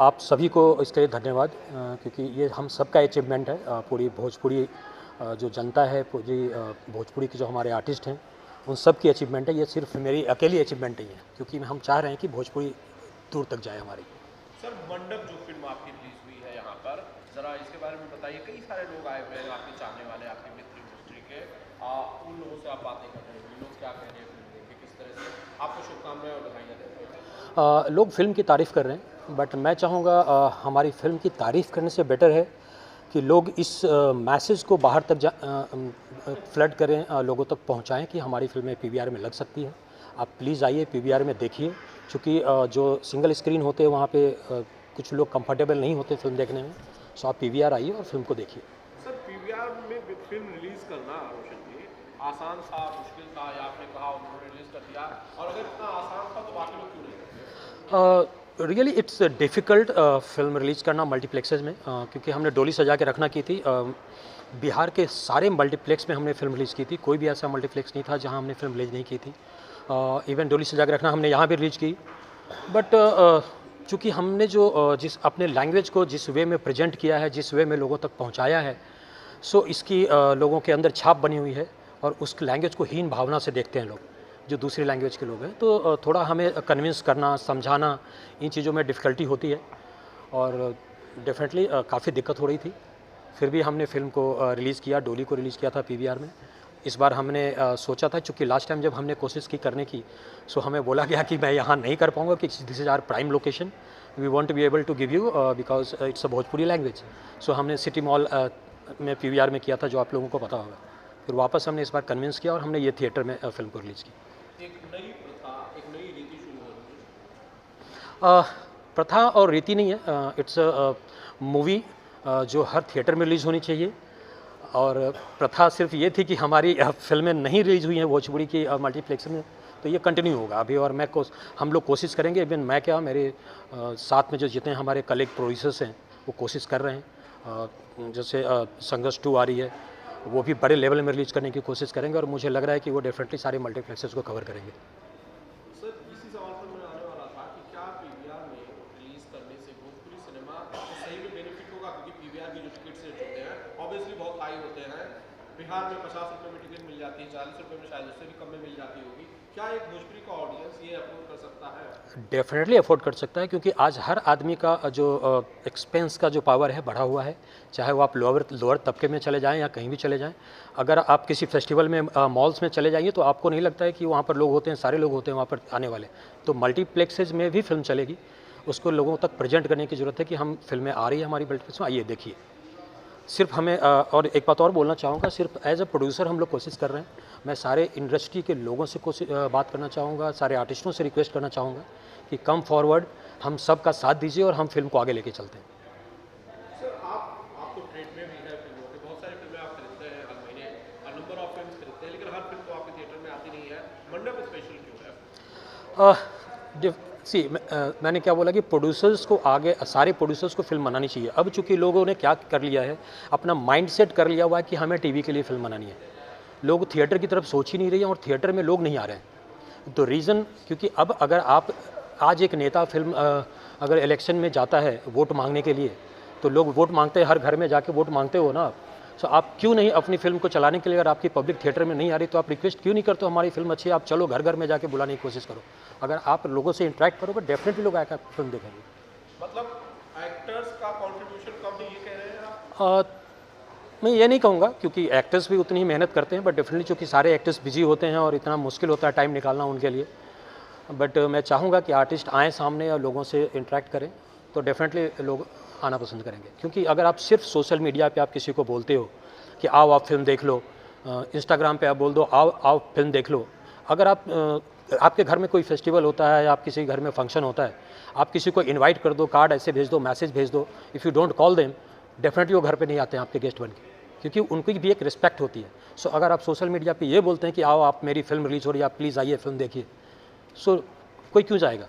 आप सभी को इसके लिए धन्यवाद, क्योंकि ये हम सबका अचीवमेंट है। पूरी भोजपुरी जो जनता है, पूरी भोजपुरी के जो हमारे आर्टिस्ट हैं, उन सब की अचीवमेंट है। ये सिर्फ मेरी अकेली अचीवमेंट नहीं है, क्योंकि हम चाह रहे हैं कि भोजपुरी दूर तक जाए हमारी। सर, मंडप जो फिल्म आपकी रिलीज हुई है यहाँ पर, ज़रा इसके बारे में बताइए। कई सारे लोग आए हुए हैं, आपके चाहने वाले, आपके मित्र इंडस्ट्री के, उन लोगों से आप बातें कर रहे हैं, लोग क्या कह रहे हैं फिल्म देख के, किस तरह से आपको शुभकामनाएं और बधाइयाँ दे रहे हैं? लोग फ़िल्म की तारीफ़ कर रहे हैं, बट मैं चाहूँगा हमारी फ़िल्म की तारीफ़ करने से बेटर है कि लोग इस मैसेज को बाहर तक फ्लड करें, लोगों तक पहुँचाएँ कि हमारी फ़िल्में पीवीआर में लग सकती हैं। आप प्लीज़ आइए, पीवीआर में देखिए, चूँकि जो सिंगल स्क्रीन होते हैं वहाँ पे कुछ लोग कंफर्टेबल नहीं होते फ़िल्म देखने में। सो आप पीवीआर आइए और फ़िल्म को देखिए। सर, पीवीआर में फिल्म रिलीज़ करना रोशन जी आसान था, मुश्किल था, या आपने कहा उन्होंने रिलीज़ कर दिया? और अगर इतना आसान था तो बाकी लोग क्यों नहीं करते? Really it's difficult film release करना मल्टीप्लेक्सेस में, क्योंकि हमने डोली सजा के रखना की थी। बिहार के सारे मल्टीप्लेक्स में हमने फ़िल्म रिलीज़ की थी, कोई भी ऐसा मल्टीप्लेक्स नहीं था जहां हमने फ़िल्म रिलीज़ नहीं की थी। इवन डोली सजा के रखना हमने यहाँ भी रिलीज़ की, बट चूँकि हमने जो जिस अपने लैंग्वेज को जिस वे में प्रेजेंट किया है, जिस वे में लोगों तक पहुँचाया है, सो इसकी लोगों के अंदर छाप बनी हुई है, और उस लैंग्वेज को हीन भावना से देखते हैं लोग, जो दूसरी लैंग्वेज के लोग हैं। तो थोड़ा हमें कन्विंस करना, समझाना, इन चीज़ों में डिफ़िकल्टी होती है, और डेफ़िनेटली काफ़ी दिक्कत हो रही थी। फिर भी हमने फ़िल्म को रिलीज़ किया, डोली को रिलीज़ किया था पीवीआर में। इस बार हमने सोचा था, चूँकि लास्ट टाइम जब हमने कोशिश की करने की, सो हमें बोला गया कि मैं यहाँ नहीं कर पाऊँगा, कि this is our prime location, we want to be able to give you because it's a Bhojpuri language. So हमने सिटी मॉल में पीवीआर में किया था, जो आप लोगों को पता होगा। फिर वापस हमने इस बार कन्विंस किया और हमने ये थिएटर में फ़िल्म को रिलीज़ की। एक नई प्रथा, एक नई रीति शुरू हो रही है। प्रथा और रीति नहीं है, इट्स अ मूवी जो हर थिएटर में रिलीज़ होनी चाहिए। और प्रथा सिर्फ ये थी कि हमारी फ़िल्में नहीं रिलीज़ हुई हैं भोजपुरी की मल्टीप्लेक्स में, तो ये कंटिन्यू होगा अभी। और हम लोग कोशिश करेंगे, इवन मैं क्या, मेरे साथ में जो जितने हमारे कलीग प्रोड्यूसर्स हैं, वो कोशिश कर रहे हैं। जैसे संघर्ष 2 आ रही है, वो भी बड़े लेवल में रिलीज़ करने की कोशिश करेंगे, और मुझे लग रहा है कि वो डेफिनेटली सारे मल्टीप्लेक्सेस को कवर करेंगे। सर, इसी सवाल पर मैं आने वाला था कि क्या पीवीआर में रिलीज करने से भोजपुरी सिनेमा को सही में बेनिफिट होगा? क्योंकि पीवीआर की जो टिकट रेट होते हैं ऑब्वियसली बहुत हाई होते हैं। बिहार में 50 रुपये में टिकट मिल जाती है, 40 रुपये में शायद उससे भी कम में मिल जाती होगी। क्या एक भोजपुरी का ऑडियंस ये अफोर्ड कर सकता है? डेफिनेटली अफोर्ड कर सकता है, क्योंकि आज हर आदमी का जो एक्सपेंस का जो पावर है बढ़ा हुआ है। चाहे वो आप लोअर तबके में चले जाएं या कहीं भी चले जाएं, अगर आप किसी फेस्टिवल में मॉल्स में चले जाइए, तो आपको नहीं लगता है कि वहाँ पर लोग होते हैं, सारे लोग होते हैं वहाँ पर आने वाले। तो मल्टीप्लेक्सेज में भी फिल्म चलेगी, उसको लोगों तक प्रेजेंट करने की ज़रूरत है कि हम फिल्में आ रही है हमारी मल्टीप्लेक्स में, आइए देखिए। सिर्फ हमें और एक बात और बोलना चाहूँगा, सिर्फ एज अ प्रोड्यूसर हम लोग कोशिश कर रहे हैं। मैं सारे इंडस्ट्री के लोगों से बात करना चाहूँगा, सारे आर्टिस्टों से रिक्वेस्ट करना चाहूँगा कि कम फॉरवर्ड, हम सब का साथ दीजिए और हम फिल्म को आगे लेके चलते हैं। सर, आप तो ट्रेड में भी है फिल्मों के, बहुत सारी फिल्में आप खरीदते हैं हर महीने, नंबर ऑफ फिल्म खरीदते हैं, लेकिन हर फिल्म तो आपके थिएटर में आती नहीं है। मंडप स्पेशल क्यों है? मैंने क्या बोला कि प्रोड्यूसर्स को आगे, सारे प्रोड्यूसर्स को फिल्म बनानी चाहिए। अब चूंकि लोगों ने क्या कर लिया है, अपना माइंडसेट कर लिया हुआ है कि हमें टीवी के लिए फिल्म बनानी है। लोग थिएटर की तरफ सोच ही नहीं रहे हैं, और थिएटर में लोग नहीं आ रहे हैं। तो रीज़न, क्योंकि अब अगर आप आज एक नेता फिल्म अगर इलेक्शन में जाता है वोट मांगने के लिए, तो लोग वोट मांगते हैं, हर घर में जाके वोट मांगते हो ना आप। सो आप क्यों नहीं अपनी फिल्म को चलाने के लिए, अगर आपकी पब्लिक थिएटर में नहीं आ रही, तो आप रिक्वेस्ट क्यों नहीं करते हो हमारी फिल्म अच्छी है, आप चलो घर घर में जाके बुलाने की कोशिश करो। अगर आप लोगों से इंटरेक्ट करोगे, डेफिनेटली लोग आकर फिल्म देखेंगे। मतलब एक्टर्स का कंट्रीब्यूशन कम है, ये कह रहे हैं आप? मैं ये नहीं कहूँगा, क्योंकि एक्टर्स भी उतनी ही मेहनत करते हैं, बट डेफिनेटली चूँकि सारे एक्टर्स बिजी होते हैं और इतना मुश्किल होता है टाइम निकालना उनके लिए। बट मैं चाहूँगा कि आर्टिस्ट आएँ सामने और लोगों से इंटरेक्ट करें, तो डेफिनेटली लोग आना पसंद करेंगे। क्योंकि अगर आप सिर्फ सोशल मीडिया पे आप किसी को बोलते हो कि आओ आप फिल्म देख लो, इंस्टाग्राम पे आप बोल दो आओ आओ फिल्म देख लो, अगर आप आपके घर में कोई फेस्टिवल होता है या आप किसी घर में फंक्शन होता है, आप किसी को इनवाइट कर दो, कार्ड ऐसे भेज दो, मैसेज भेज दो, if you don't call them, definitely वो घर पे नहीं आते हैं आपके गेस्ट बन के, क्योंकि उनकी भी एक रिस्पेक्ट होती है। सो अगर आप सोशल मीडिया पे ये बोलते हैं कि आओ आप मेरी फिल्म रिलीज़ हो रही है, आप प्लीज़ आइए फिल्म देखिए, सो कोई क्यों जाएगा।